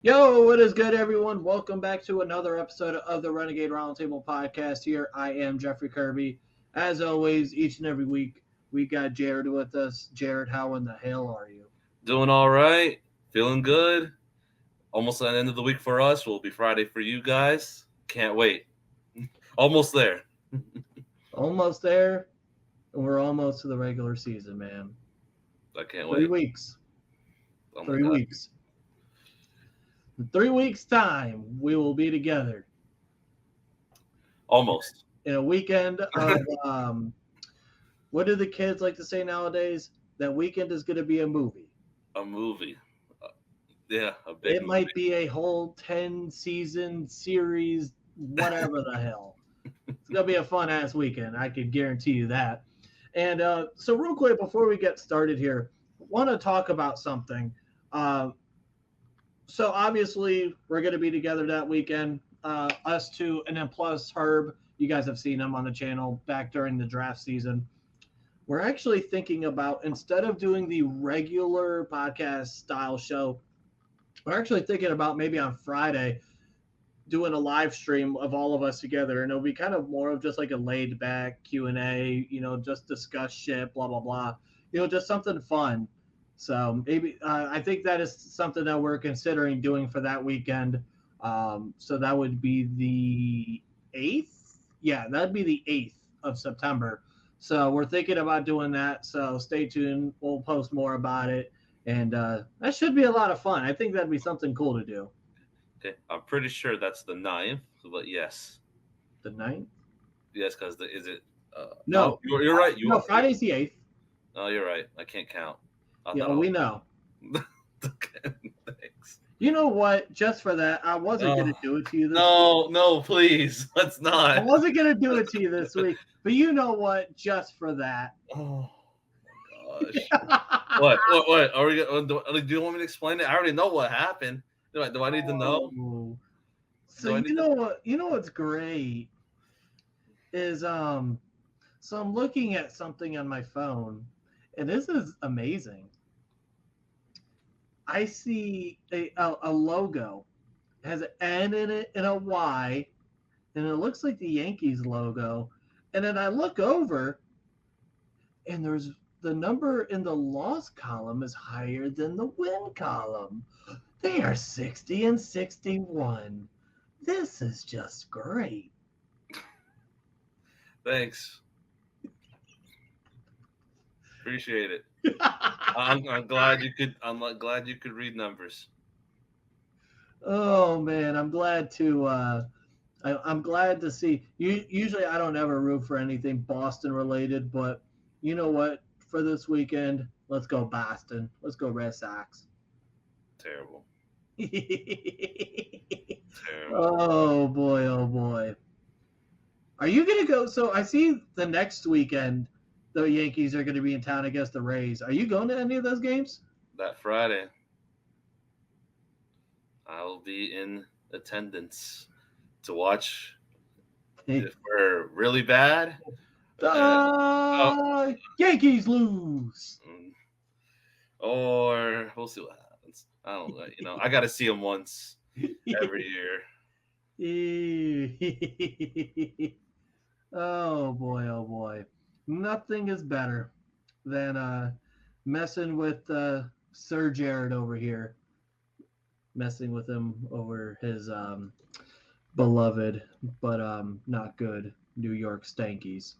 Yo, what is good, everyone? Welcome back to another episode of the Renegade Roundtable podcast. Here, I am Jeffrey Kirby. As always, each and every week, we got Jarryd with us. Jarryd, how in the hell are you? Doing all right. Feeling good. Almost at the end of the week for us. Will be Friday for you guys. Can't wait. Almost there. Almost there, and we're almost to the regular season, man. I can't 3 wait. weeks. Oh my 3 god. weeks. In 3 weeks' time, we will be together Almost. in a weekend of, what do the kids like to say nowadays? That weekend is going to be a movie. A movie. Yeah, a big It movie. might be a whole 10-season series, whatever the hell. It's going to be a fun ass weekend. I can guarantee you that. And so, real quick, before we get started here, I want to talk about something. So, obviously, we're going to be together that weekend. Us two, and then plus Herb. You guys have seen him on the channel back during the draft season. We're actually thinking about, instead of doing the regular podcast style show, we're actually thinking about maybe on Friday doing a live stream of all of us together, and it'll be kind of more of just like a laid back Q&A, just discuss shit, blah blah blah, just something fun. So maybe I think that is something that we're considering doing for that weekend. So that would be the 8th. Yeah, that'd be the 8th of September. So we're thinking about doing that. So stay tuned. We'll post more about it. And that should be a lot of fun. I think that'd be something cool to do. Okay. I'm pretty sure that's the 9th, but yes. The 9th? Yes, because is it? No, No. you're right. No, Friday's the 8th. No, you're right. I can't count. I Yeah, thought we know. Okay, thanks. You know what? Just for that, I wasn't going to do it to you this week. No, please. Let's I not. wasn't going to do it to you this week. But you know what? Just for that. Oh my gosh. What? Are we? Do you want me to explain it? I already know what happened. Do I need to know? Oh. So Do I you need know what? You know what's great is so I'm looking at something on my phone, and this is amazing. I see a logo. It has an N in it and a Y, and it looks like the Yankees logo. And then I look over, and there's the number in the loss column is higher than the win column. They are 60 and 61. This is just great. Thanks. Appreciate it. I'm glad you could. Glad you could read numbers. Oh man, I'm glad to. I'm glad to see. Usually, I don't ever root for anything Boston related, but you know what? For this weekend, let's go Boston. Let's go Red Sox. Terrible. Oh boy, oh boy. Are you gonna go? So I see the next weekend the Yankees are gonna be in town against the Rays. Are you going to any of those games? That Friday, I'll be in attendance to watch. If we're really bad, Yankees lose. Or we'll see what happens. I don't know. I got to see them once every year. Oh boy, oh boy. Nothing is better than messing with Sir Jarryd over here. Messing with him over his beloved but not good New York Stankies.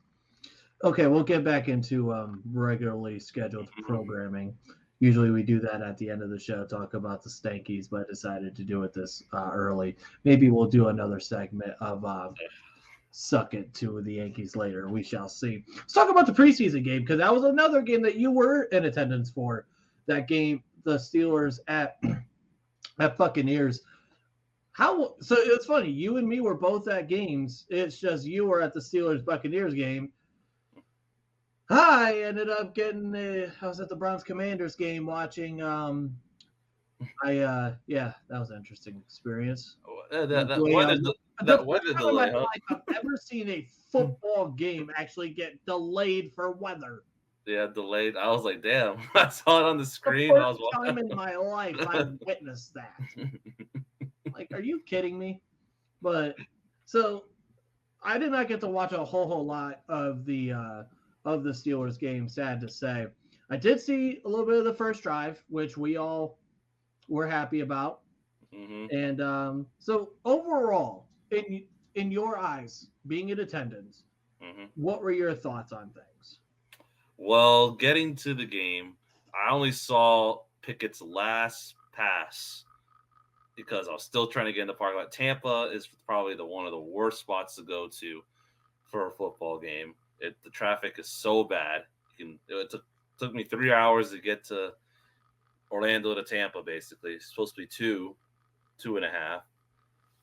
Okay, we'll get back into regularly scheduled programming. Usually we do that at the end of the show, talk about the Stankies, but I decided to do it this early. Maybe we'll do another segment of suck it to the Yankees later. We shall see. Let's talk about the preseason game, because that was another game that you were in attendance for. That game, the Steelers at Buccaneers. So it's funny. You and me were both at games. It's just you were at the Steelers Buccaneers game. I ended up getting I was at the Browns Commanders game watching. That was an interesting experience. What is the delay? I've ever seen a football game actually get delayed for weather. Yeah, delayed. I was like, damn. I saw it on the The screen. I was first time in my life I've watching. witnessed that. Like, are you kidding me? But so I did not get to watch a whole lot of the Steelers game. Sad to say, I did see a little bit of the first drive, which we all were happy about. hmm And so overall, in your eyes, being in attendance, hmm what were your thoughts on things? Well, getting to the game, I only saw Pickett's last pass because I was still trying to get in the parking lot. Tampa is probably the one of the worst spots to go to for a football game. The traffic is so bad. Took me 3 hours to get to Orlando to Tampa. Basically, it's supposed to be 2.5.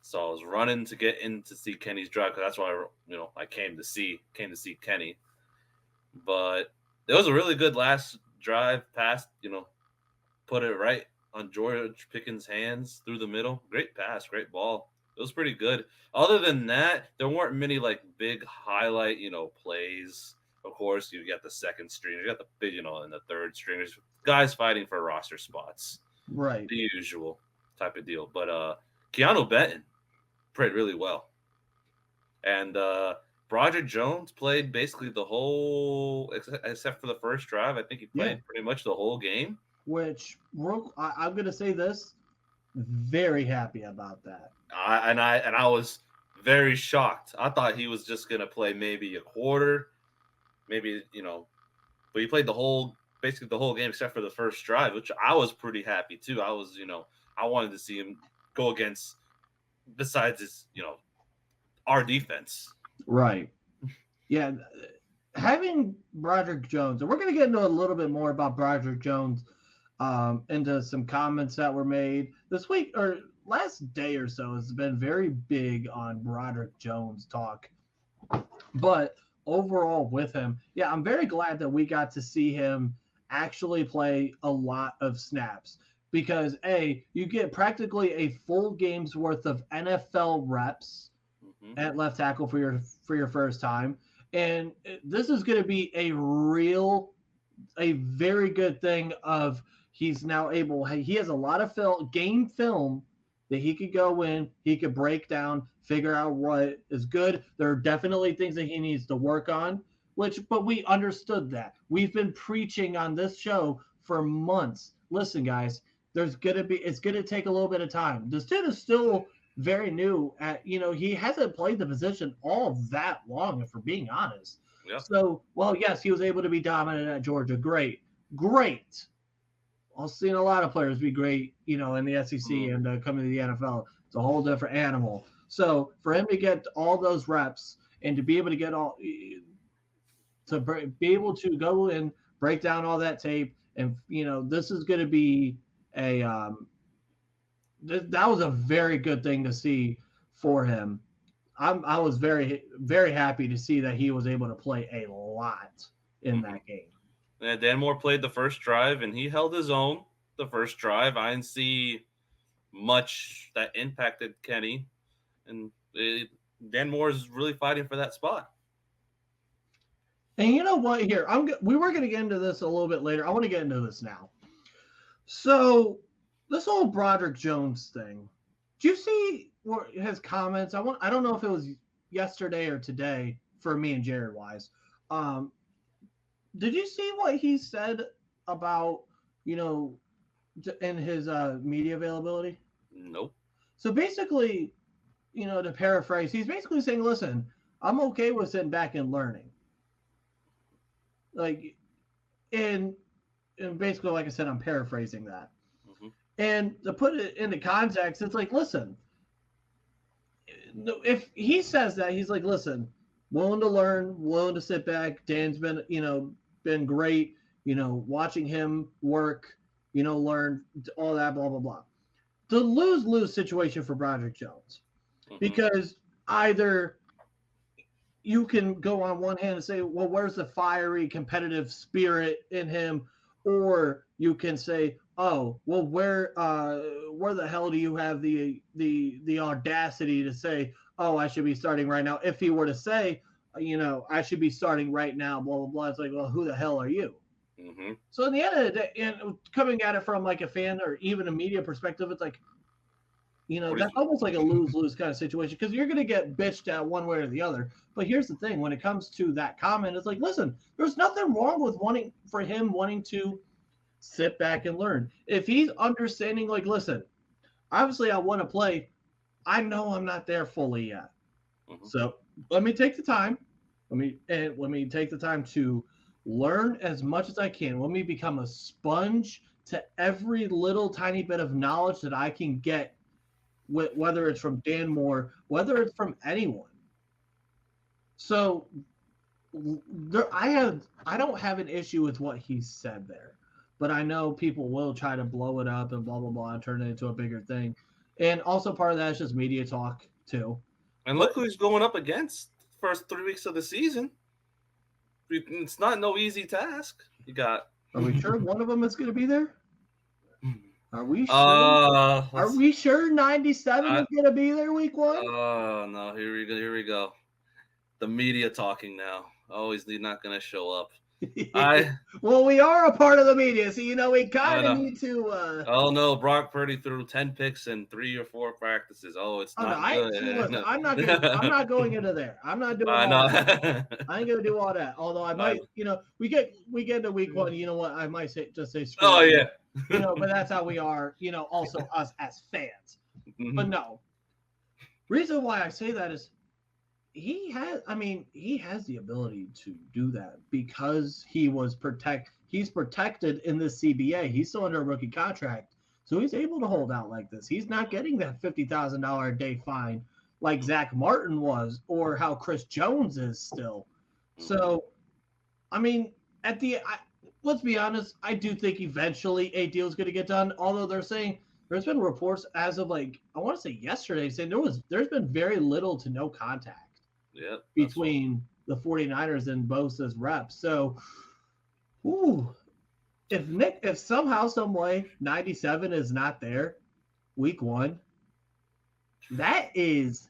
So I was running to get in to see Kenny's drive because that's why I came to see Kenny. But it was a really good last drive pass. Put it right on George Pickens' hands through the middle. Great pass, great ball. It was pretty good. Other than that, there weren't many like big highlight, plays. Of course, you got the second string, you got the big, and the third stringers, guys fighting for roster spots. Right. The usual type of deal. But Keanu Benton played really well. And Broderick Jones played basically the whole, except for the first drive. I think he Yeah. played pretty much the whole game. Which I'm going to say this, very happy about that. I was very shocked. I thought he was just gonna play maybe a quarter, maybe but he played basically the whole game except for the first drive, which I was pretty happy too. I wanted to see him go against besides his our defense. Right. Yeah. Having Broderick Jones, and we're going to get into a little bit more about Broderick Jones into some comments that were made this week or last day or so has been very big on Broderick Jones talk. But overall, with him, yeah, I'm very glad that we got to see him actually play a lot of snaps because you get practically a full game's worth of NFL reps Mm-hmm. at left tackle for your first time, and this is going to be a very good thing of he's now he has a lot of game film that he could go in, he could break down, figure out what is good. There are definitely things that he needs to work on, but we understood that. We've been preaching on this show for months. Listen, guys, it's gonna take a little bit of time. This dude is still very new he hasn't played the position all that long, if we're being honest. Yeah. So, well, yes, he was able to be dominant at Georgia. Great. I've seen a lot of players be great, in the SEC and coming to the NFL. It's a whole different animal. So for him to get all those reps and to be able to be able to go and break down all that tape, and this is going to be that was a very good thing to see for him. I was very, very happy to see that he was able to play a lot in that game. Yeah, Dan Moore played the first drive, and he held his own the first drive. I didn't see much that impacted Kenny, and Dan Moore is really fighting for that spot. And you know what? Here, we were going to get into this a little bit later. I want to get into this now. So, this whole Broderick Jones thing. Do you see his comments? I don't know if it was yesterday or today for me and Jarryd wise. Did you see what he said about in his media availability? Nope. So basically, to paraphrase, he's basically saying, "Listen, I'm okay with sitting back and learning." Like, and basically, like I said, I'm paraphrasing that. Mm-hmm. And to put it into context, it's like, listen, if he says that, he's like, listen, willing to learn, willing to sit back. Dan's been great, watching him work, learn all that, blah, blah, blah. The lose-lose situation for Broderick Jones. Mm-hmm. Because either you can go on one hand and say, well, where's the fiery competitive spirit in him? Or you can say, oh, well, where the hell do you have the audacity to say, oh, I should be starting right now? If he were to say, I should be starting right now, blah, blah, blah. It's like, well, who the hell are you? Mm-hmm. So in the end of the day, and coming at it from like a fan or even a media perspective, it's like, that's almost like a lose-lose kind of situation because you're going to get bitched at one way or the other. But here's the thing. When it comes to that comment, it's like, listen, there's nothing wrong with wanting to sit back and learn. If he's understanding, like, listen, obviously I want to play. I know I'm not there fully yet. Mm-hmm. So let me take the time. Let me take the time to learn as much as I can. Let me become a sponge to every little tiny bit of knowledge that I can get, whether it's from Dan Moore, whether it's from anyone. So I don't have an issue with what he said there, but I know people will try to blow it up and blah, blah, blah, and turn it into a bigger thing. And also part of that is just media talk too. And look who he's going up against the first 3 weeks of the season. It's not no easy task. You got. Are we sure one of them is going to be there? Are we sure? Are we sure 97 is going to be there week 1? Oh no! Here we go. The media talking now. Oh, he's not going to show up. Well, we are a part of the media, so we kind of need to. Oh no! Brock Purdy threw 10 picks in 3 or 4 practices. Oh, it's not good. Listen, I'm not going into there. I'm not doing all that. I ain't gonna do all that. Although I might, we get into week 1. You know what? I might say screw. Oh yeah. But that's how we are. Also us as fans. Mm-hmm. But no. Reason why I say that is. He has the ability to do that because he's protected in this CBA. He's still under a rookie contract. So he's able to hold out like this. He's not getting that $50,000 a day fine like Zach Martin was or how Chris Jones is still. So, let's be honest, I do think eventually a deal is going to get done, although they're saying there's been reports as of I want to say yesterday saying there's been very little to no contact. Yeah, between the 49ers and Bosa's reps. So, if somehow, some way, 97 is not there week 1, that is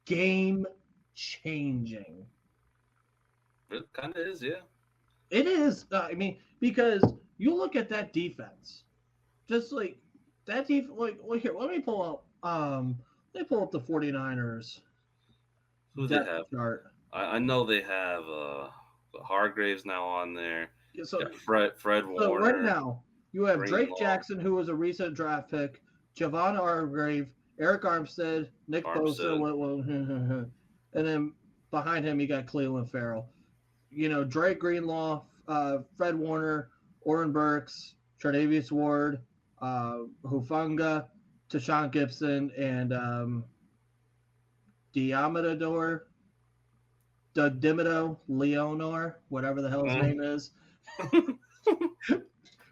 game changing. It kind of is, yeah. It is. Because you look at that defense, just like that defense. Like here, let me pull up the 49ers. Who they have? I know they have Hargraves now on there. So Fred Warner. So right now you have Drake Jackson, who was a recent draft pick, Javon Hargrave, Eric Armstead, Nick Bosa, and then behind him you got Cleveland Farrell. Drake Greenlaw, Fred Warner, Oren Burks, Tre'Davious Ward, Hufanga, Tashawn Gibson, and Diamantador, Dimito, Leonor, whatever the hell his name is.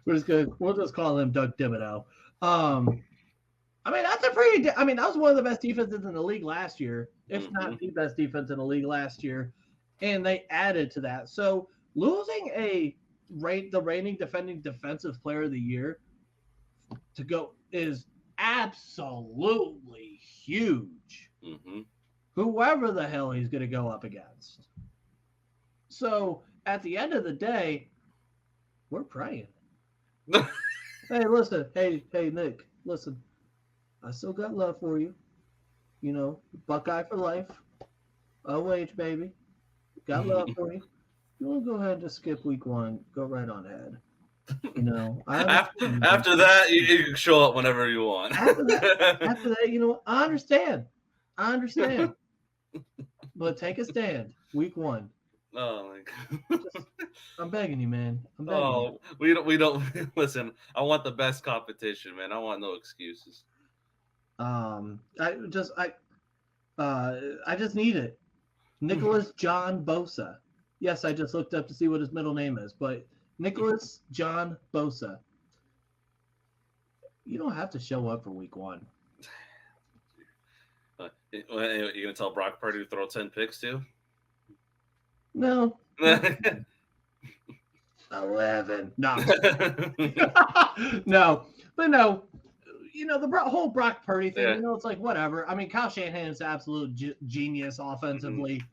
We'll just call him Doug Dimito. That's that was one of the best defenses in the league last year, if not the best defense in the league last year, and they added to that. So losing the reigning defending defensive player of the year to go is absolutely huge. Mm-hmm. Whoever the hell he's going to go up against. So at the end of the day, we're praying. Hey, listen. Hey, Nick, listen. I still got love for you. Buckeye for life. OH, baby. Got love for you. You want to go ahead and just skip week 1. Go right on ahead. After that, you can show up whenever you want. After that, I understand. But take a stand. Week 1. Oh my God. I'm begging you, man. We don't listen. I want the best competition, man. I want no excuses. I just need it. Nicholas John Bosa. Yes, I just looked up to see what his middle name is, but Nicholas John Bosa. You don't have to show up for week 1. You gonna tell Brock Purdy to throw 10 picks too? No. 11. No. No. But no. The whole Brock Purdy thing, it's like whatever. Kyle Shanahan is an absolute genius offensively.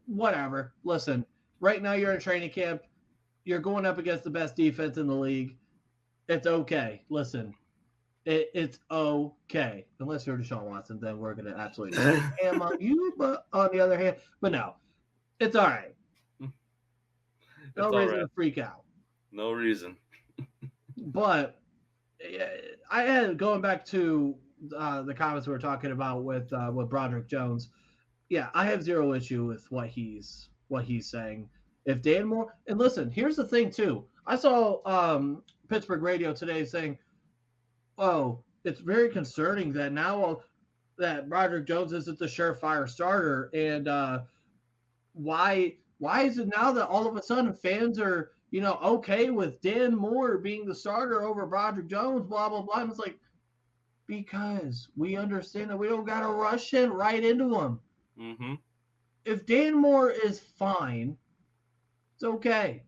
whatever. Listen, right now you're in training camp. You're going up against the best defense in the league. It's okay. Listen, it's okay. Unless you're Deshaun Watson, then we're going to absolutely ham on you. But on the other hand, but no, it's all right. No reason to freak out. No reason. But I had going back to the comments we were talking about with Broderick Jones. Yeah, I have zero issue with what he's saying. If Dan Moore, and listen, here's the thing too. I saw Pittsburgh radio today saying, "Oh, it's very concerning that now that Broderick Jones isn't the surefire starter, and why is it now that all of a sudden fans are okay with Dan Moore being the starter over Broderick Jones? Blah blah blah." And it's like, because we understand that we don't got to rush in right into him. Mm-hmm. If Dan Moore is fine, it's okay.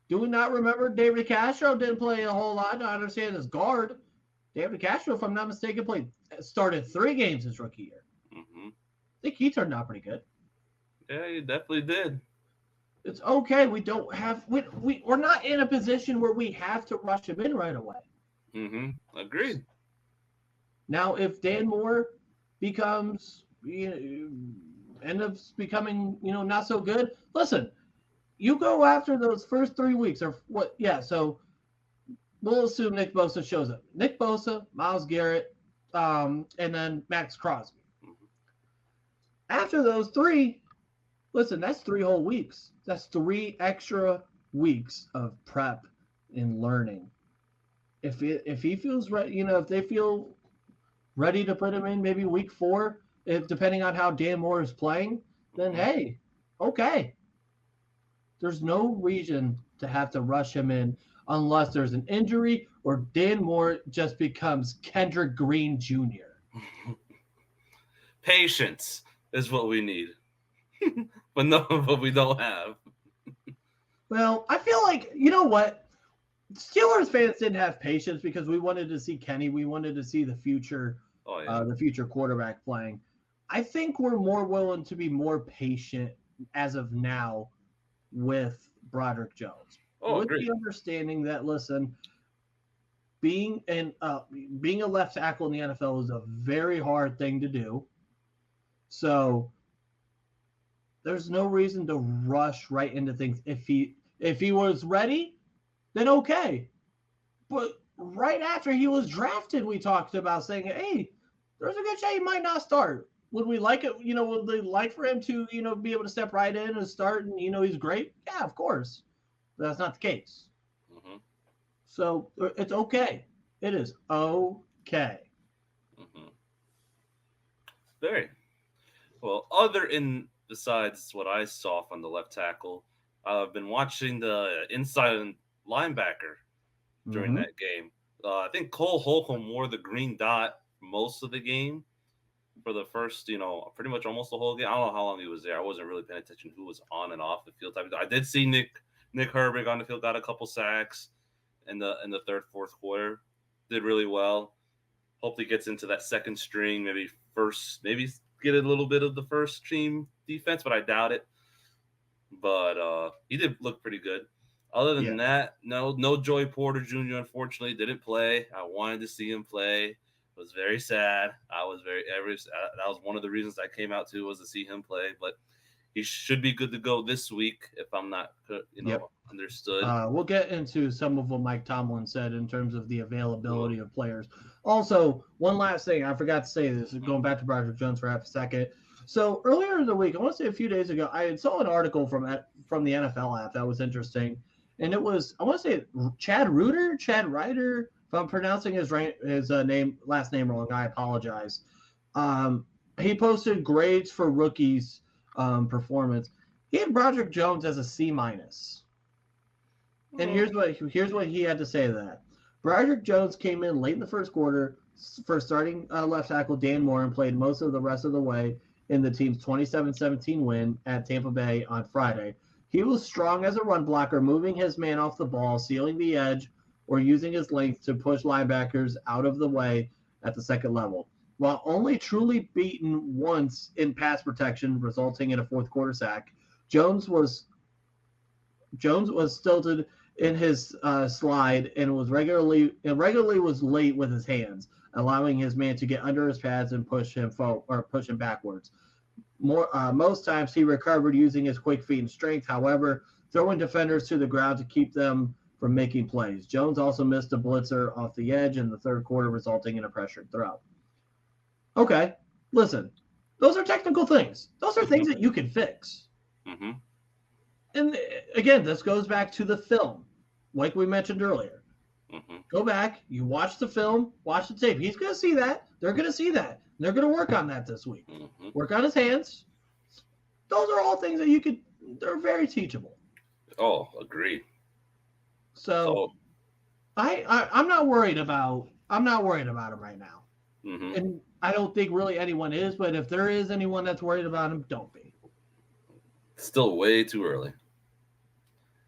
Do we not remember David Castro didn't play a whole lot? I understand his guard. David Castro, if I'm not mistaken, started 3 games his rookie year. Mm-hmm. I think he turned out pretty good. Yeah, he definitely did. It's okay. We don't have we're not in a position where we have to rush him in right away. Mm-hmm. Agreed. Now, if Dan Moore becomes ends up becoming not so good, listen. You go after those first 3 weeks or what? Yeah, so we'll assume Nick Bosa shows up. Nick Bosa, Myles Garrett, and then Max Crosby. Mm-hmm. After those 3, listen, that's 3 whole weeks. That's 3 extra weeks of prep and learning. If he feels right, if they feel ready to put him in maybe week 4, depending on how Dan Moore is playing, then hey, okay. There's no reason to have to rush him in unless there's an injury or Dan Moore just becomes Kendrick Green Jr. Patience is what we need. But no, but we don't have. Well, I feel like, you know what? Steelers fans didn't have patience because we wanted to see Kenny. We wanted to see the future, the future quarterback playing. I think we're more willing to be more patient as of now with Broderick Jones. With agreed. the understanding that, listen, being a left tackle in the NFL is a very hard thing to do. So there's no reason to rush right into things. If he was ready, then okay. But right after he was drafted, we talked about saying, hey, there's a good chance he might not start. Would we like it? Would they like for him to, be able to step right in and start and, he's great? Yeah, of course. But that's not the case. Mm-hmm. So it's okay. It is okay. Mm-hmm. Very well. Besides what I saw from the left tackle, I've been watching the inside linebacker during that game. I think Cole Holcomb wore the green dot most of the game for the first, pretty much almost the whole game. I don't know how long he was there. I wasn't really paying attention who was on and off the field. I did see Nick Herbig on the field, got a couple sacks in the third, fourth quarter. Did really well. Hopefully gets into that second string, maybe get a little bit of the first team defense, but I doubt it. But he did look pretty good. Other than that, no Joey Porter Jr. unfortunately didn't play. I wanted to see him play. It was very sad. That was one of the reasons I came out was to see him play. But he should be good to go this week if I'm not, understood. We'll get into some of what Mike Tomlin said in terms of the availability of players. Also, one last thing. I forgot to say this. Going back to Broderick Jones for half a second. So earlier in the week, I want to say a few days ago, I saw an article from the NFL app that was interesting. And it was, I want to say Chad Ryder. If I'm pronouncing his last name wrong, I apologize. He posted grades for rookies' performance. He had Broderick Jones as a C-. And here's what he had to say to that. Broderick Jones came in late in the first quarter for starting left tackle Dan Moore and played most of the rest of the way in the team's 27-17 win at Tampa Bay on Friday. He was strong as a run blocker, moving his man off the ball, sealing the edge, or using his length to push linebackers out of the way at the second level. While only truly beaten once in pass protection, resulting in a fourth quarter sack, Jones was stilted in his slide and was regularly was late with his hands, allowing his man to get under his pads and push him backwards. Most times he recovered using his quick feet and strength. However, throwing defenders to the ground to keep them from making plays. Jones also missed a blitzer off the edge in the third quarter, resulting in a pressured throw. Okay, listen, those are technical things. Those are things that you can fix. Mm-hmm. And again, this goes back to the film, like we mentioned earlier. Mm-hmm. Go back, you watch the film, watch the tape. He's going to see that. They're going to see that. They're going to work on that this week. Mm-hmm. Work on his hands. Those are all things that they're very teachable. Oh, agreed. So I'm not worried about him right now. Mm-hmm. And I don't think really anyone is, but if there is anyone that's worried about him, don't be. Still way too early.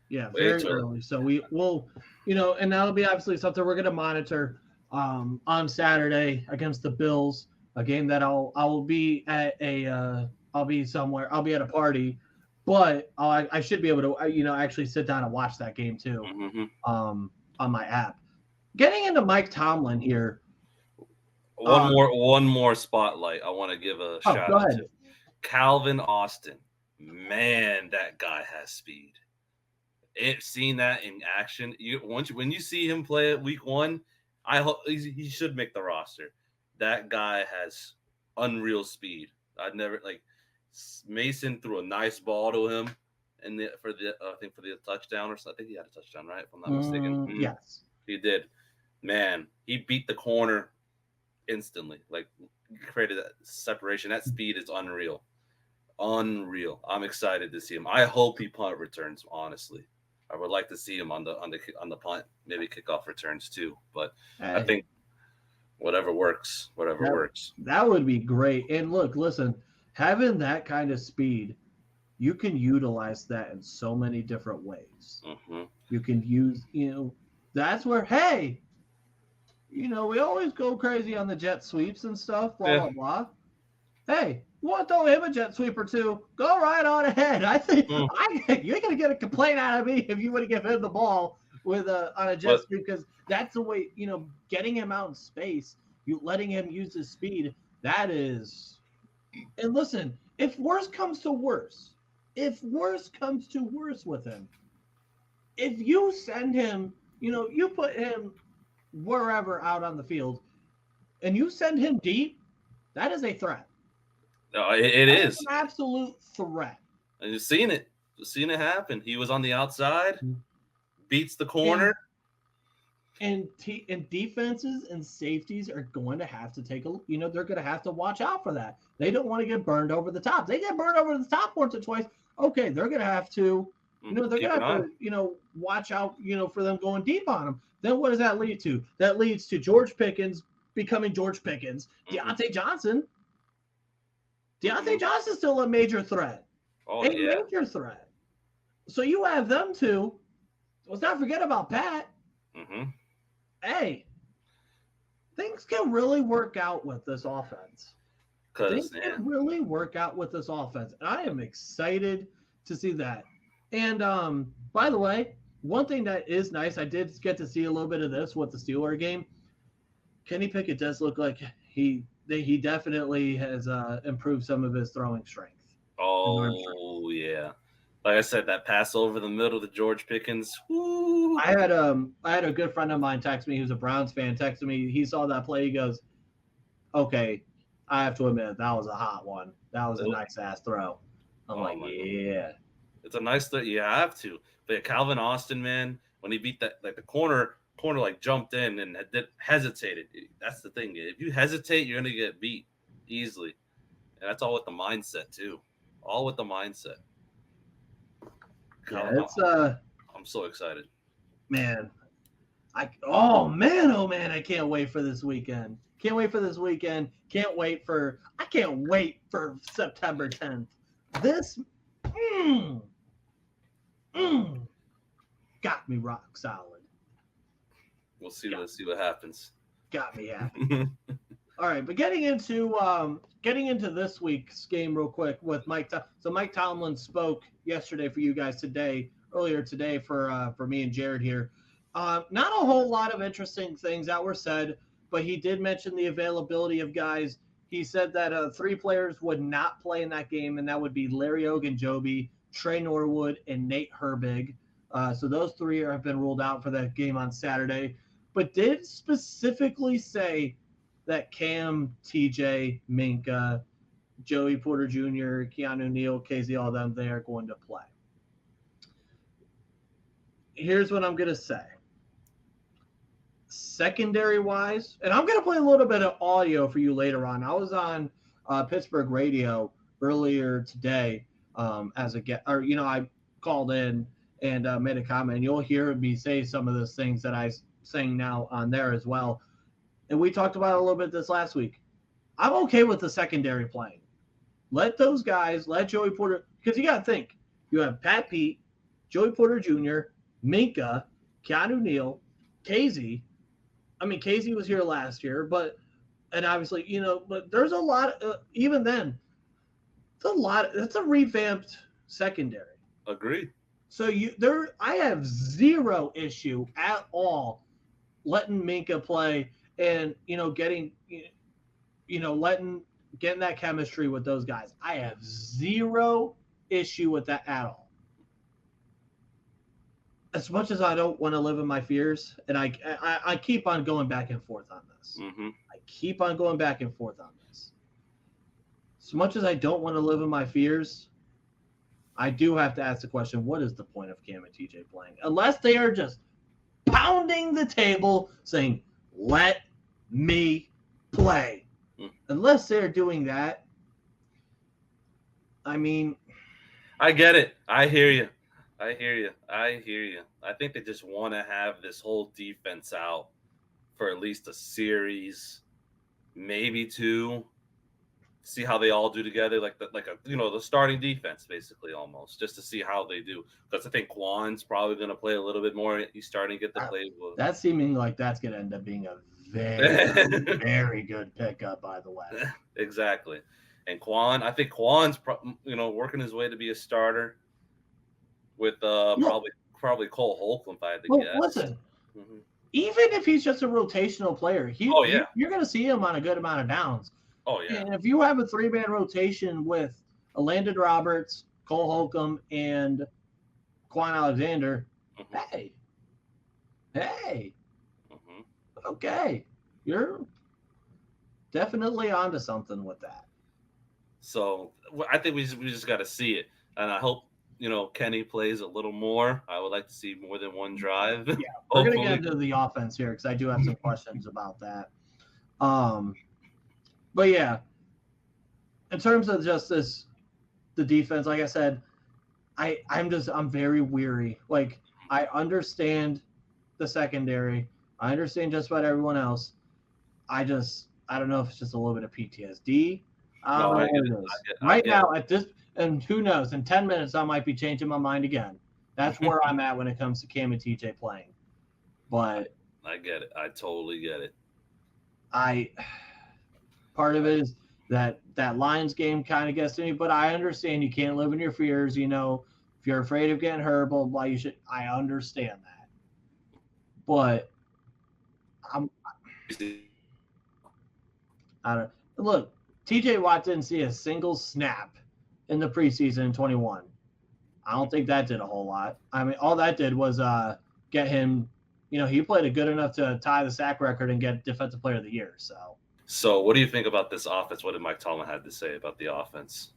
Yeah, very early. So we'll, and that'll be obviously something we're going to monitor on Saturday against the Bills, a game that I'll be at I'll be somewhere. I'll be at a party, but I should be able to, actually sit down and watch that game too, Mm-hmm. on my app. Getting into Mike Tomlin here. One more spotlight I want to give a shout out to. Calvin Austin. Man, that guy has speed. Seeing that in action, when you see him play at week 1, I hope he should make the roster. That guy has unreal speed. I'd never Mason threw a nice ball to him, and for the touchdown or something. I think he had a touchdown, right? If I'm not mistaken. Yes, he did. Man, he beat the corner instantly. Created that separation. That speed is unreal. Unreal. I'm excited to see him. I hope he punt returns. Honestly, I would like to see him on the punt, maybe kickoff returns too. But I think whatever works. That would be great. And listen, having that kind of speed, you can utilize that in so many different ways. Mm-hmm. You can use, that's where, hey, we always go crazy on the jet sweeps and stuff, blah, blah, blah. Hey, you want to throw him a jet sweep or two? Go right on ahead. I think you ain't going to get a complaint out of me if you want to give him the ball on a jet sweep, because that's the way, getting him out in space, letting him use his speed, that is. And listen, if worse comes to worse with him, if you send him, you put him wherever out on the field and you send him deep, that is a threat. No, it is an absolute threat. And you've seen it happen. He was on the outside, beats the corner. And defenses and safeties are going to have to they're going to have to watch out for that. They don't want to get burned over the top. They get burned over the top once or twice. Okay, they're going to have to, they're going to have to, watch out, for them going deep on them. Then what does that lead to? That leads to George Pickens becoming George Pickens. Deontay Johnson's still a major threat. Major threat. So you have them two. Let's not forget about Pat. Mm-hmm. Hey, things can really work out with this offense. Things can really work out with this offense. And I am excited to see that. And by the way, one thing that is nice, I did get to see a little bit of this with the Steelers game. Kenny Pickett does look like he definitely has improved some of his throwing strength. Oh, yeah. Like I said, that pass over the middle to George Pickens. Woo. I had a good friend of mine text me, who's a Browns fan, texted me. He saw that play. He goes, "Okay, I have to admit that was a hot one. That was a nice ass throw." I'm like, yeah, it's a nice throw. You have to. But Calvin Austin, man, when he beat that, the corner jumped in and hesitated. That's the thing. If you hesitate, you're gonna get beat easily, and that's all with the mindset too. All with the mindset. Yeah, I'm so excited. Man, I can't wait for this weekend. Can't wait for September 10th. This got me rock solid. We'll see what happens. Got me happy. All right, but getting into this week's game real quick with Mike. So Mike Tomlin spoke yesterday for you guys earlier today for me and Jarryd here. Not a whole lot of interesting things that were said, but he did mention the availability of guys. He said that 3 players would not play in that game, and that would be Larry Ogunjobi, Trey Norwood, and Nate Herbig. So those 3 have been ruled out for that game on Saturday, but did specifically say that Cam, TJ, Minkah, Joey Porter Jr., Keanu Neal, Casey, all them, they are going to play. Here's what I'm going to say. Secondary-wise, and I'm going to play a little bit of audio for you later on. I was on Pittsburgh radio earlier today as a guest, or, I called in and made a comment. You'll hear me say some of those things that I'm saying now on there as well. And we talked about it a little bit this last week. I'm okay with the secondary playing. Let those guys, let Joey Porter, because you got to think, you have Pat Pete, Joey Porter Jr., Minkah, Keanu Neal, Casey. I mean, Casey was here last year, and obviously, but there's a lot, even then, it's a revamped secondary. Agreed. So I have zero issue at all letting Minkah play and, getting that chemistry with those guys. I have zero issue with that at all. As much as I don't want to live in my fears, and I keep on going back and forth on this. Mm-hmm. I keep on going back and forth on this. As much as I don't want to live in my fears, I do have to ask the question, what is the point of Cam and TJ playing? Unless they are just pounding the table saying, let me play. Unless they're doing that, I mean. I get it. I hear you. I think they just want to have this whole defense out for at least a series, maybe 2. See how they all do together, the starting defense, basically, almost, just to see how they do. Because I think Quan's probably going to play a little bit more. He's starting to get the play. That's seeming like that's going to end up being a very, very good pickup, by the way. Exactly. And Quan, I think Quan's working his way to be a starter with probably Cole Holcomb, if I had to guess. Listen, even if he's just a rotational player, you're going to see him on a good amount of downs. Oh, yeah. And if you have a 3-man rotation with Landon Roberts, Cole Holcomb, and Quan Alexander, hey, okay, you're definitely onto something with that. So I think we just got to see it, and I hope Kenny plays a little more. I would like to see more than one drive. Yeah, we're gonna get into the offense here because I do have some questions about that. But yeah, in terms of just the defense, like I said, I'm very weary. Like, I understand the secondary. I understand just about everyone else. I don't know if it's just a little bit of PTSD. Right now, at this, and who knows, in 10 minutes, I might be changing my mind again. That's where I'm at when it comes to Cam and TJ playing. But I get it. I totally get it. Part of it is that Lions game kind of gets to me, but I understand you can't live in your fears. If you're afraid of getting hurt, blah, blah, you should. I understand that. But look, TJ Watt didn't see a single snap in the preseason in 21. I don't think that did a whole lot. I mean, all that did was get him, he played it good enough to tie the sack record and get Defensive Player of the Year. So what do you think about this offense? What did Mike Tomlin have to say about the offense?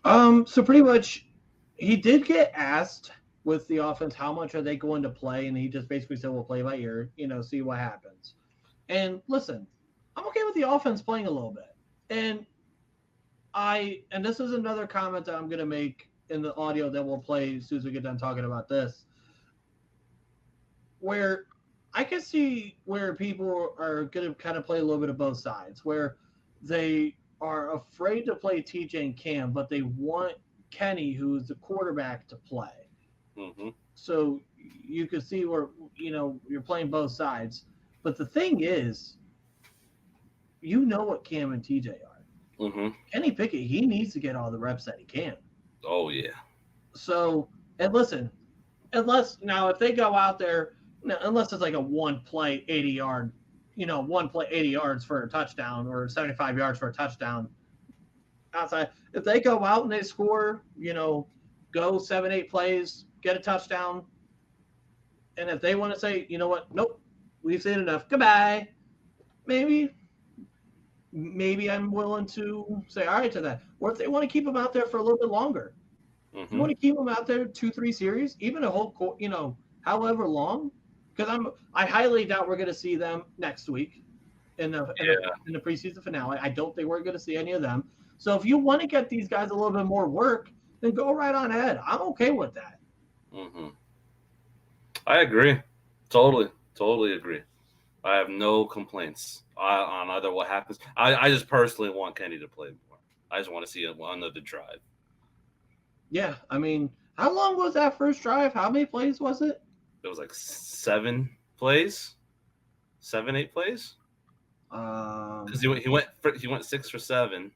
So pretty much he did get asked with the offense, how much are they going to play? And he just basically said, we'll play by ear, see what happens. And listen, I'm okay with the offense playing a little bit. And this is another comment that I'm going to make in the audio that we'll play as soon as we get done talking about this, where I can see where people are going to kind of play a little bit of both sides, where they are afraid to play TJ and Cam, but they want Kenny, who's the quarterback, to play. Mm-hmm. So you can see where, you're playing both sides. But the thing is, you know what Cam and TJ are. Mm-hmm. Kenny Pickett, he needs to get all the reps that he can. Oh, yeah. So, and listen, if they go out there, unless it's like a one play 80 yard, one play 80 yards for a touchdown or 75 yards for a touchdown outside, if they go out and they score, go 7-8 plays, get a touchdown, and if they want to say, you know what, nope, we've seen enough, goodbye, maybe I'm willing to say all right to that. Or if they want to keep them out there for a little bit longer, if you want to keep them out there 2-3 series, even a whole, however long, because I highly doubt we're going to see them next week in the preseason finale. I don't think we're going to see any of them. So if you want to get these guys a little bit more work, then go right on ahead. I'm okay with that. Mm-hmm. I agree. Totally agree. I have no complaints on either what happens. I just personally want Kenny to play more. I just want to see another drive. Yeah, I mean, how long was that first drive? How many plays was it? It was like 7 plays, 7-8 plays. Because he went 6 for 7,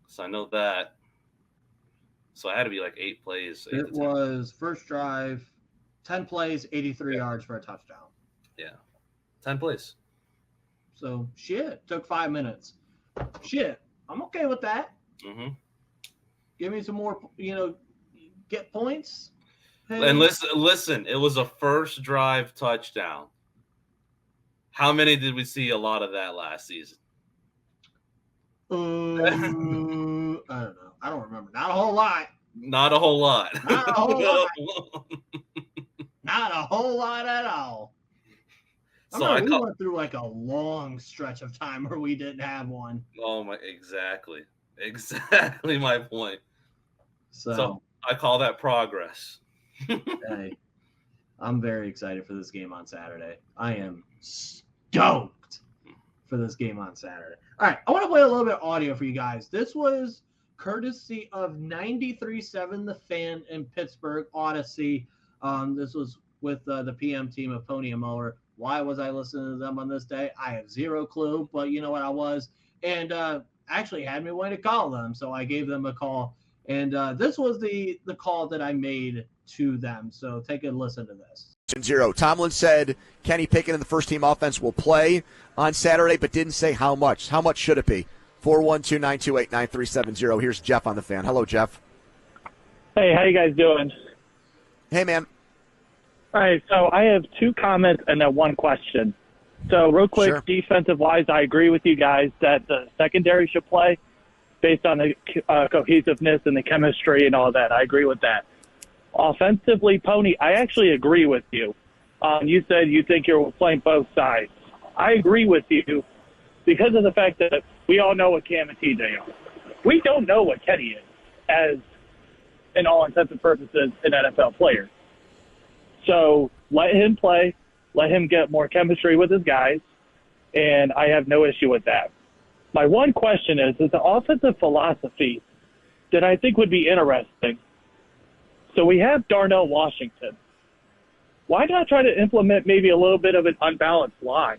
so I know that. So it had to be like 8 plays. It was first drive, 10 plays, 83 yards for a touchdown. Yeah, 10 plays. So took 5 minutes. I'm okay with that. Mm-hmm. Give me some more, get points. Hey. And listen, it was a first drive touchdown. How many did we see a lot of that last season? I don't know. I don't remember. Not a whole lot. Not a whole lot. Not a whole lot. Not a whole lot at all. So we went through like a long stretch of time where we didn't have one. Oh my! Exactly my point. So I call that progress. Hey, I'm very excited for this game on Saturday. I am stoked for this game on Saturday. All right, I want to play a little bit of audio for you guys. This was courtesy of 93.7 The Fan in Pittsburgh Odyssey. This was with the PM team of Pony and Mower. Why was I listening to them on this day? I have zero clue, but you know what, I was. And actually had me wanting to call them, so I gave them a call. And this was the call that I made to them. So take a listen to this. 0. Tomlin said Kenny Pickett and the first-team offense will play on Saturday, but didn't say how much. How much should it be? 412-928-9370. Here's Jeff on the Fan. Hello, Jeff. Hey, how you guys doing? Hey, man. All right, so I have 2 comments and then 1 question. So real quick, Sure. Defensive-wise, I agree with you guys that the secondary should play based on the cohesiveness and the chemistry and all that. I agree with that. Offensively, Pony, I actually agree with you. You said you think you're playing both sides. I agree with you because of the fact that we all know what Cam and TJ are. We don't know what Kenny is as, in all intents and purposes, an NFL player. So let him play. Let him get more chemistry with his guys, and I have no issue with that. My one question is the offensive philosophy that I think would be interesting. So we have Darnell Washington. Why not try to implement maybe a little bit of an unbalanced line?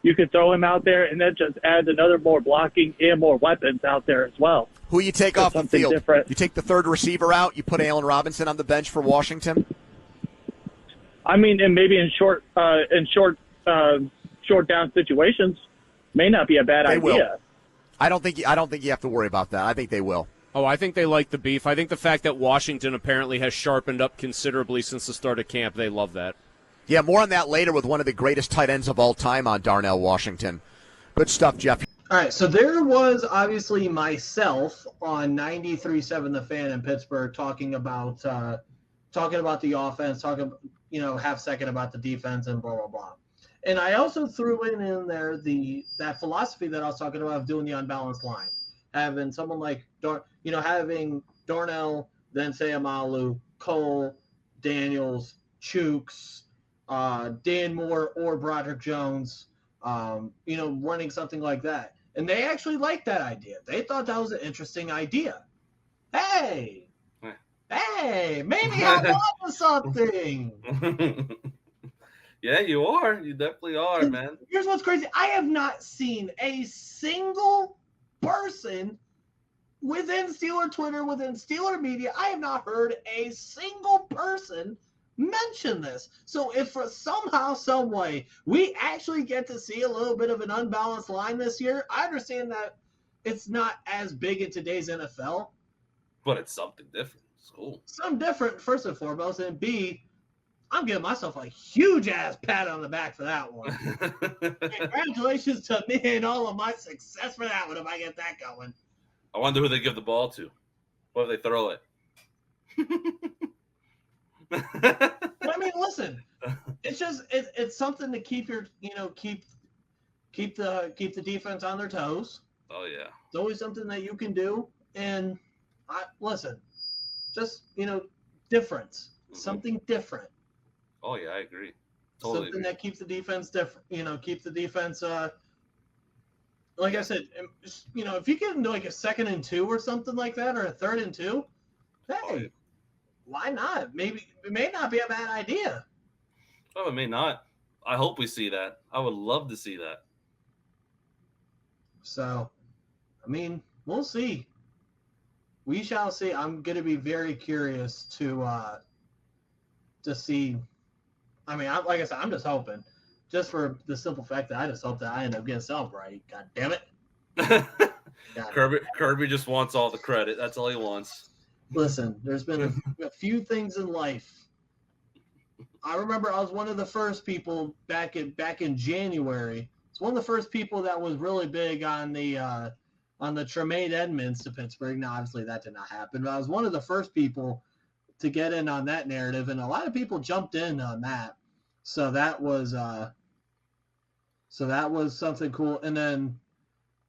You could throw him out there and then just add another more blocking and more weapons out there as well. Who you take off the field? Different. You take the third receiver out, you put Allen Robinson on the bench for Washington? I mean, and maybe in short down situations may not be a bad idea. Will. I don't think you have to worry about that. I think they will. Oh, I think they like the beef. I think the fact that Washington apparently has sharpened up considerably since the start of camp, they love that. Yeah, more on that later with one of the greatest tight ends of all time on Darnell Washington. Good stuff, Jeff. All right, so there was obviously myself on 93.7 The Fan in Pittsburgh talking about the offense, half second about the defense and blah, blah, blah. And I also threw in there that philosophy that I was talking about of doing the unbalanced line. Having someone like, having Darnell, then Sayamalu, Cole, Daniels, Chooks, Dan Moore, or Broderick Jones, running something like that. And they actually liked that idea. They thought that was an interesting idea. Hey, maybe I'm on to something. Yeah, you are. You definitely are, man. Here's what's crazy. I have not seen a single person within Steeler Twitter, within Steeler media, I have not heard a single person mention this. So if for somehow, some way, we actually get to see a little bit of an unbalanced line this year, I understand that it's not as big in today's NFL. But it's something different. It's cool. Something different, first and foremost, and B, I'm giving myself a huge-ass pat on the back for that one. Congratulations to me and all of my success for that one if I get that going. I wonder who they give the ball to. What if they throw it? I mean, listen, it's just it's something to keep your keep the defense on their toes. Oh yeah, it's always something that you can do. And listen, just difference, something different. Oh yeah, I agree. Totally something agree. That keeps the defense different. Keeps the defense. Like I said, if you get into like a 2nd and 2 or something like that, or a 3rd and 2, hey, why not? Maybe it may not be a bad idea. Oh, it may not. I hope we see that. I would love to see that. So, I mean, we'll see. We shall see. I'm going to be very curious to see. I mean, like I said, I'm just hoping. Just for the simple fact that I just hope that I end up getting self right. God damn it. Kirby just wants all the credit. That's all he wants. Listen, there's been a few things in life. I remember I was one of the first people back in January. It's one of the first people that was really big on the Tremaine Edmonds to Pittsburgh. Now, obviously, that did not happen. But I was one of the first people to get in on that narrative, and a lot of people jumped in on that. So that was something cool. And then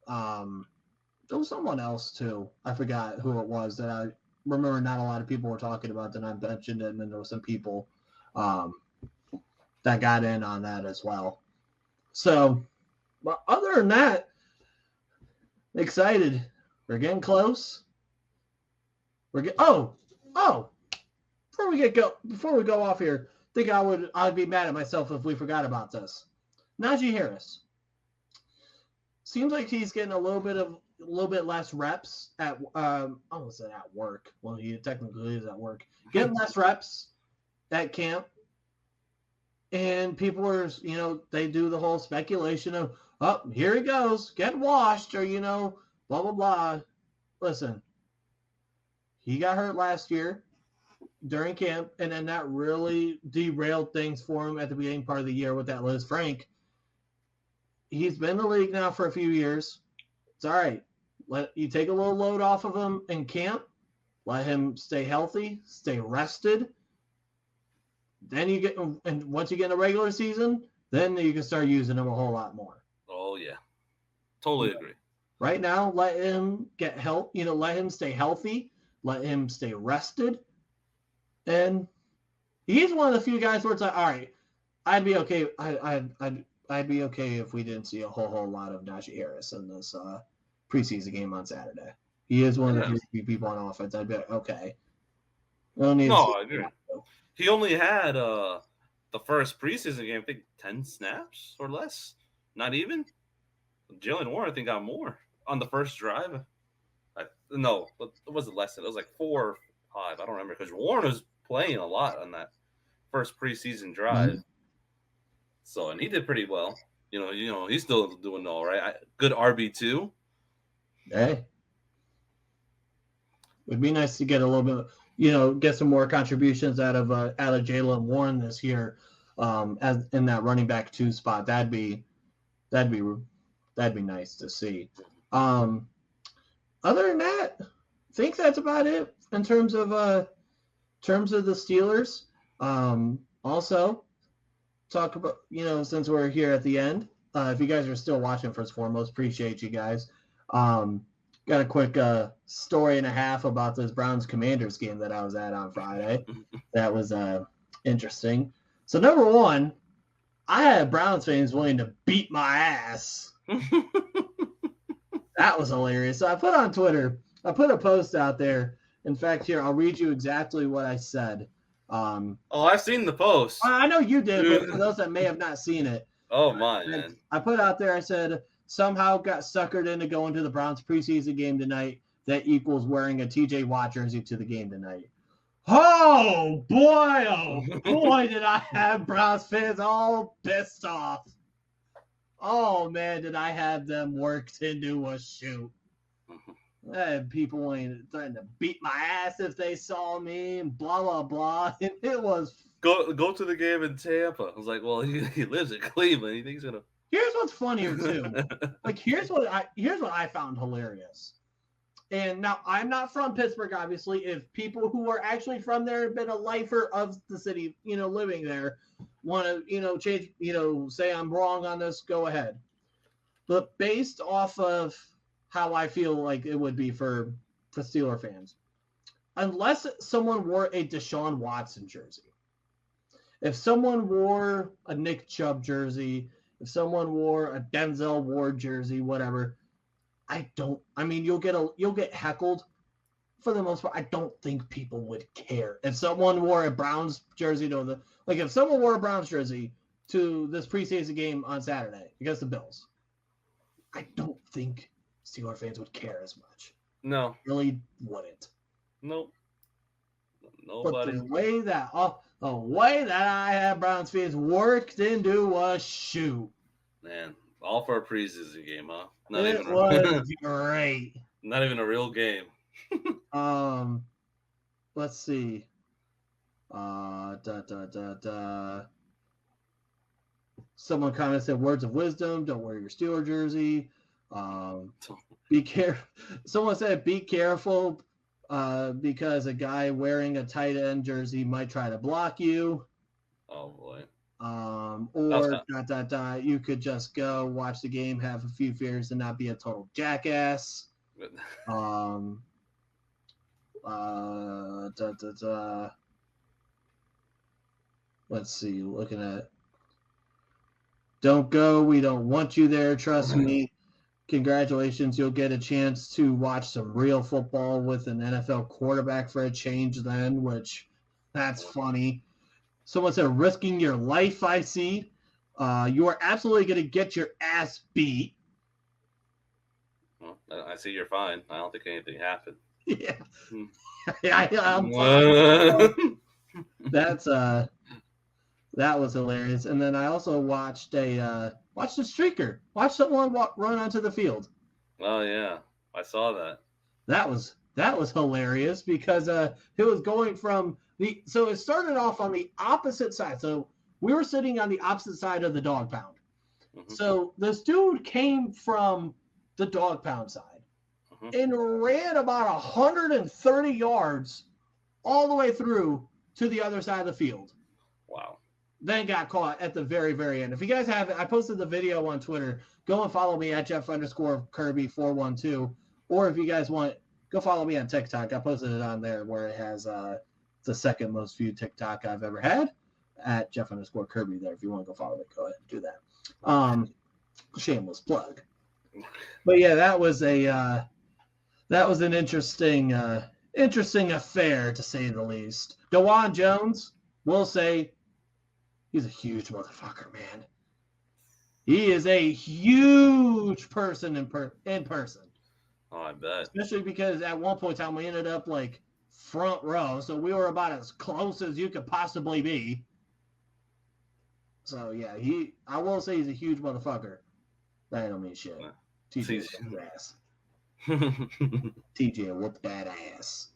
there was someone else too. I forgot who it was that I remember. Not a lot of people were talking about that. I mentioned it, and then there were some people that got in on that as well. So, but other than that, excited. We're getting close. Before we go off here, I think I'd be mad at myself if we forgot about this. Najee Harris seems like he's getting a little bit less reps at I almost said at work. Well, he technically is at work. Getting less reps at camp, and people are they do the whole speculation of here he goes, get washed, or blah blah blah. Listen, he got hurt last year during camp, and then that really derailed things for him at the beginning part of the year with that Liz Frank. He's been in the league now for a few years. It's all right. Let you take a little load off of him in camp. Let him stay healthy, stay rested. Then and once you get in the regular season, then you can start using him a whole lot more. Oh yeah, totally agree. Right now, let him get help. Let him stay healthy. Let him stay rested. And he's one of the few guys where it's like, all right, I'd be okay. I'd be okay if we didn't see a whole lot of Najee Harris in this preseason game on Saturday. He is one of the few people on offense. I'd be like, okay. I agree. He only had the first preseason game, I think 10 snaps or less. Not even. Jalen Warren, I think, got more on the first drive. No, it wasn't less than. It was like 4 or 5. I don't remember because Warren was playing a lot on that first preseason drive. Mm-hmm. So, and he did pretty well. He's still doing all right. Good RB2. Hey. It'd be nice to get a little bit, get some more contributions out of Jalen Warren this year, as in that running back 2 spot. That'd be nice to see. Other than that, I think that's about it in terms of the Steelers. Also, talk about since we're here at the end, if you guys are still watching, first and foremost, appreciate you guys. Got a quick story and a half about this Browns Commanders game that I was at on Friday. That was interesting. So number one, I had Browns fans willing to beat my ass. That was hilarious. So I put on Twitter, I put a post out there. In fact, here, I'll read you exactly what I said. I've seen the post. I know you did, but for those that may have not seen it, Oh my man! I put out there. I said somehow got suckered into going to the Browns preseason game tonight. That equals wearing a TJ Watt jersey to the game tonight. Oh boy, did I have Browns fans all pissed off. Oh man, did I have them worked into a shoot. People ain't threatening to beat my ass if they saw me and blah blah blah. And it was go to the game in Tampa. I was like, well, he lives in Cleveland. He thinks he's gonna. Here's what's funnier too. Here's what I found hilarious. And now I'm not from Pittsburgh, obviously. If people who are actually from there have been a lifer of the city, living there, want to, change, say I'm wrong on this, go ahead. But based off of how I feel like it would be for Steeler fans, unless someone wore a Deshaun Watson jersey, if someone wore a Nick Chubb jersey, if someone wore a Denzel Ward jersey, whatever, you'll get heckled for the most part. I don't think people would care if someone wore a Browns jersey if someone wore a Browns jersey to this preseason game on Saturday against the Bills. I don't think Steeler fans would care as much. No, really wouldn't. Nope. Nobody. But the way that I have Browns fans worked into a shoe. Man, all for a preseason game, huh? It was great. Not even a real game. Let's see. Someone commented, said words of wisdom, don't wear your Steeler jersey. Be careful. Someone said be careful because a guy wearing a tight end jersey might try to block you. Oh boy. Or ... you could just go watch the game, have a few beers, and not be a total jackass. Let's see, looking at don't go, we don't want you there, trust me. Congratulations, you'll get a chance to watch some real football with an NFL quarterback for a change then, which that's funny. Someone said, risking your life, I see. You are absolutely going to get your ass beat. Well, I see you're fine. I don't think anything happened. Yeah. I'm fine. That was hilarious. And then I also watched a streaker. Watch someone run onto the field. Oh, yeah. I saw that. That was hilarious because it was going from so it started off on the opposite side. So we were sitting on the opposite side of the dog pound. Mm-hmm. So this dude came from the dog pound side and ran about 130 yards all the way through to the other side of the field. Wow. Then got caught at the very, very end. If you guys have it, I posted the video on Twitter. Go and follow me at Jeff_Kirby412. Or if you guys want, go follow me on TikTok. I posted it on there where it has the second most viewed TikTok I've ever had at Jeff_Kirby there. If you want to go follow it, go ahead and do that. Shameless plug. But yeah, that was an interesting affair to say the least. DeJuan Jones, will say, he's a huge motherfucker, man. He is a huge person in person. Oh, I bet. Especially because at one point in time we ended up like front row, so we were about as close as you could possibly be. So yeah, I will say he's a huge motherfucker. That don't mean shit. TJ whooped that ass. TJ whooped that ass.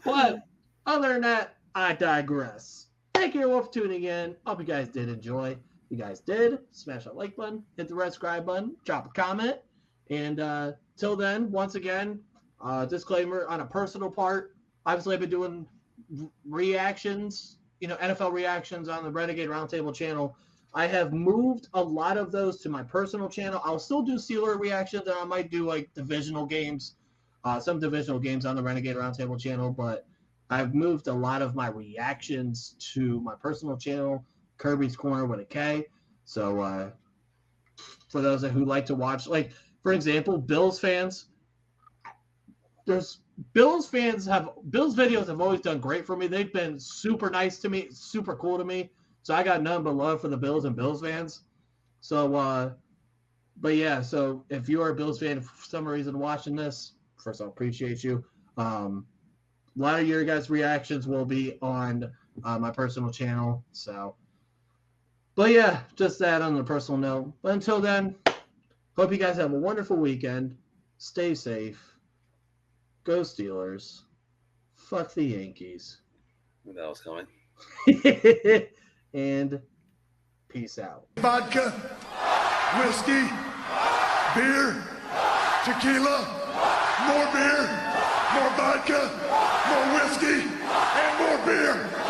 But other than that, I digress. Thank you everyone for tuning in. Hope you guys did enjoy. If you guys did, smash that like button, hit the red subscribe button, drop a comment. And till then, once again, disclaimer on a personal part. Obviously, I've been doing reactions, NFL reactions on the Renegade Roundtable channel. I have moved a lot of those to my personal channel. I'll still do Steeler reactions, and I might do like divisional games, some divisional games on the Renegade Roundtable channel. But I've moved a lot of my reactions to my personal channel, Kirby's Corner with a K. So for those who like to watch, like for example, Bills fans, there's Bills videos have always done great for me. They've been super nice to me, super cool to me. So I got nothing but love for the Bills and Bills fans. So, but yeah, so if you are a Bills fan for some reason watching this, first of all, appreciate you. A lot of your guys' reactions will be on my personal channel. So, but yeah, just that on the personal note. But until then, hope you guys have a wonderful weekend. Stay safe. Go Steelers. Fuck the Yankees. That was coming. And peace out. Vodka, whiskey, beer, tequila, more beer, more vodka, more whiskey, and more beer.